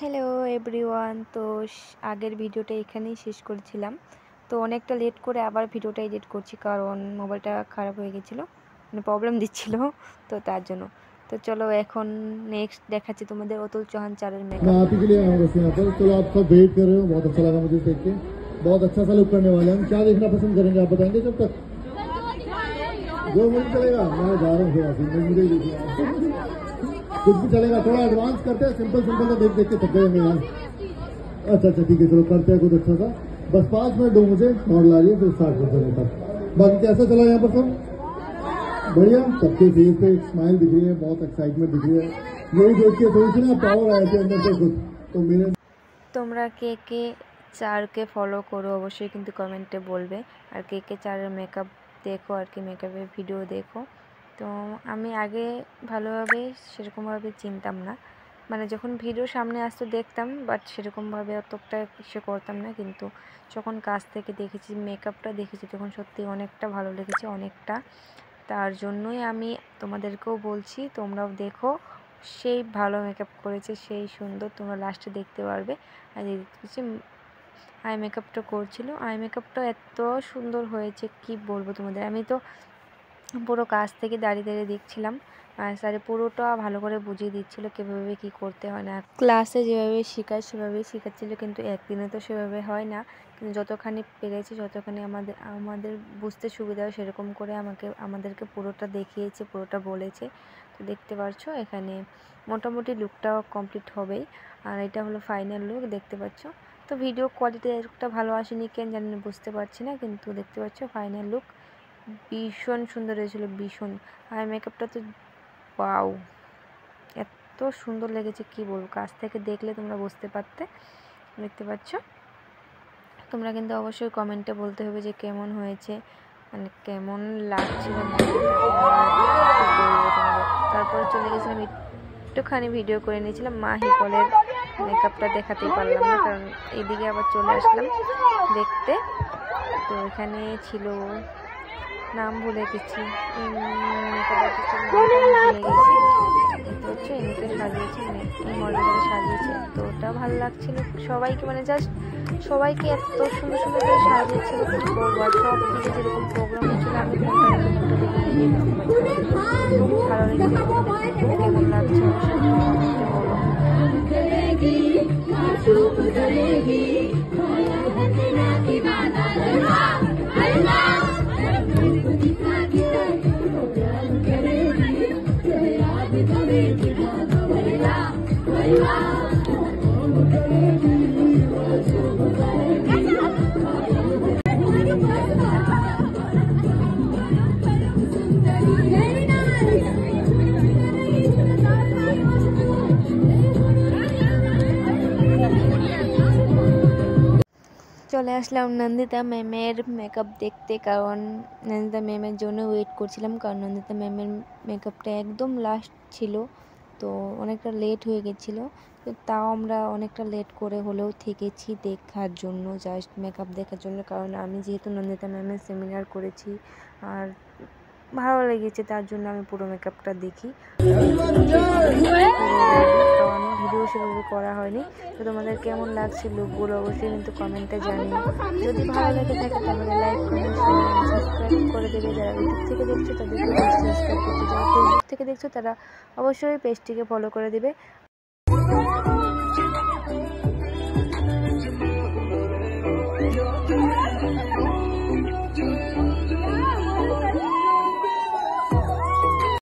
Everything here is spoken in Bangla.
Hello everyone. তো আগের ভিডিওটা এখানেই শেষ করেছিলাম। তো অনেকটা লেট করে আবার ভিডিওটা এডিট করছি, কারণ মোবাইলটা খারাপ হয়ে গেছিলো, মানে প্রবলেম দিচ্ছিল, তো তার জন্য। তো চলো এখন নেক্সট দেখাচ্ছি তোমাদের অতুল चौहान चारेर मेकअप। मैं आप ही के लिए आया हूँ बस यहाँ पर। चलो आप सब वेट कर रहे हो, बहुत अच्छा लगा मुझे देख के। बहुत अच्छा सा लुक करने वाले हैं। क्या देखना पसंद करेंगे आप बताएंगे जब तक? जो मुझे चलेगा, मैं जा रहा हूँ मुझे कुछ भी चलेगा। थोड़ा एडवांस करते हैं, सिंपल सिंपल तो देख देख के थक गए यार। अच्छा ठीक है, चलो करते हैं कुछ अच्छा सा। बस 5 मिनट दो मुझे, मॉडल आ रही है फिर स्टार्ट करते हैं तक। बाकी कैसा चला यहाँ पर सब? बढ़िया। सबके फेस पे एक स्माइल दिख रही है, बहुत एक्साइटमेंट दिख रही है। यही देख के थोड़ी सी ना पावर आया थे अंदर से खुद। तो मेरे তোমরা কে কে চারকে ফলো করো অবশ্যই কিন্তু কমেন্টে বলবে, আর কে কে চারের মেকআপ দেখো আর কি মেকআপের ভিডিও দেখো। তো আমি আগে ভালোভাবে সেরকমভাবে চিনতাম না, মানে যখন ভিডিও সামনে আসতো দেখতাম, বাট সেরকমভাবে অতটা কিছু করতাম না। কিন্তু যখন কাছ থেকে দেখেছি, মেকআপটা দেখেছি, তখন সত্যি অনেকটা ভালো লেগেছে, অনেকটা। তার জন্যই আমি তোমাদেরকেও বলছি তোমরাও দেখো। সেই ভালো মেকআপ করেছে, সেই সুন্দর, তোমরা লাস্টে দেখতে পারবে। আর দেখছি আই মেকআপটা করছিল, আই মেকআপটা এত সুন্দর হয়েছে কি বলবো তোমাদের। আমি তো পুরো কাছ থেকে দাঁড়িয়ে দাঁড়িয়ে দেখছিলাম, আর স্যারে পুরোটা ভালো করে বুঝিয়ে দিচ্ছিলো কীভাবে কী করতে হয় না। ক্লাসে যেভাবে শেখায় সেভাবেই শেখাচ্ছিলো, কিন্তু একদিনে তো সেভাবে হয় না। কিন্তু যতখানি পেরেছি, যতখানি আমাদের বুঝতে সুবিধা হয় সেরকম করে আমাদেরকে পুরোটা দেখিয়েছে, পুরোটা বলেছে। তো দেখতে পাচ্ছ এখানে মোটামুটি লুকটাও কমপ্লিট হবেই। আর এটা হলো ফাইনাল লুক, দেখতে পাচ্ছ। তো ভিডিও কোয়ালিটি একটা ভালো আসেনি কেন জানি না, বুঝতে পারছি না, কিন্তু দেখতে পাচ্ছ ফাইনাল লুক ভীষণ সুন্দর হয়েছিল, ভীষণ। আর মেকআপটা তো ওয়াও, এত সুন্দর লেগেছে কি বলবো, কাছ থেকে দেখলে তোমরা বুঝতে পারতে। দেখতে পাচ্ছ, তোমরা কিন্তু অবশ্যই কমেন্টে বলতে হবে যে কেমন হয়েছে, মানে কেমন লাগছিল। তারপরে চলে গেছিলাম একটুখানি ভিডিও করে নিয়েছিলাম, মা হিপলের মেকআপটা দেখাতেই পারলাম না, কারণ এইদিকে আবার চলে আসলাম দেখতে। তো এখানে ছিল, নাম ভুলে গেছি, মেকআপ আর্টিস্টের নামটা ভুলে গেছি। দেখতে হচ্ছে এমনিতে সাজিয়েছে, এই মডেলটাকে সাজিয়েছে, তো ওটা ভালো লাগছিল সবাইকে, মানে জাস্ট সবাইকে এত সুন্দর সুন্দর করে সাজিয়েছিল কি বলবো। আর সব দিকে যেরকম প্রোগ্রাম হচ্ছিল, আমি খুব ভালো লেগেছে। কেমন লাগছে চলে আসলাম নন্দিতা ম্যামের মেকআপ দেখতে, কারণ নন্দিতা ম্যামের জন্য ওয়েট করছিলাম, কারণ নন্দিতা ম্যামের মেকআপটা একদম লাস্ট ছিল, তো অনেকটা লেট হয়ে গেছিলো। তো তাও আমরা অনেকটা লেট করে হলেও থেকেছি দেখার জন্য, জাস্ট মেকআপ দেখার জন্য, কারণ আমি যেহেতু নন্দিতা ম্যামের সেমিনার করেছি আর ভালো লেগেছে, তার জন্য আমি পুরো মেকআপটা দেখি। কারণ ভিডিও সেভাবে করা হয়নি। তো তোমাদের কেমন লাগছে লুকগুলো অবশ্যই কিন্তু কমেন্টে জানিও। যদি ভালো লেগে থাকে তাহলে লাইক, কমেন্ট, শেয়ার, সাবস্ক্রাইব করে দেবে। যারা ইউটিউব থেকে দেখছো তাদেরকে সাবস্ক্রাইব করতে, যারা ফেসবুক থেকে দেখছো তারা অবশ্যই পেজটিকে ফলো করে দেবে।